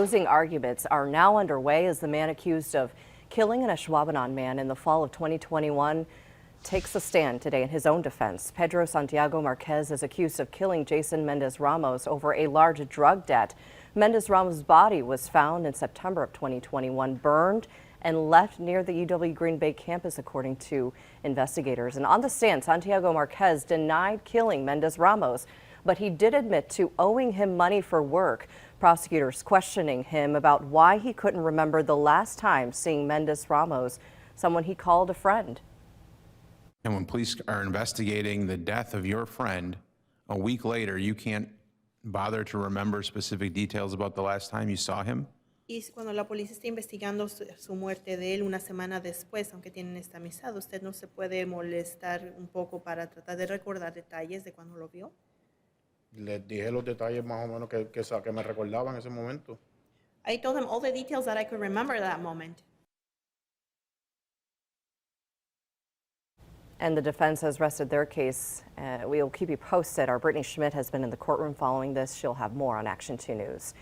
Closing arguments are now underway as the man accused of killing an Ashwaubenon man in the fall of 2021 takes a stand today in his own defense. Pedro Santiago-Marquez is accused of killing Jason Mendez-Ramos over a large drug debt. Mendez-Ramos' body was found in September of 2021, burned and left near the UW Green Bay campus, according to investigators. And on the stand, Santiago-Marquez denied killing Mendez-Ramos, but he did admit to owing him money for work. Prosecutors questioning him about why he couldn't remember the last time seeing Mendez-Ramos, someone he called a friend. And when police are investigating the death of your friend, a week later, you can't bother to remember specific details about the last time you saw him? Y cuando la policía está investigando su muerte de él una semana después, aunque tienen esta amistad, ¿usted no se puede molestar un poco para tratar de recordar detalles de cuando lo vio? Les dije los detalles más o menos que me recordaba en ese momento. I told him all the details that I could remember at that moment. And the defense has rested their case. We'll keep you posted. Our Brittany Schmidt has been in the courtroom following this. She'll have more on Action 2 News.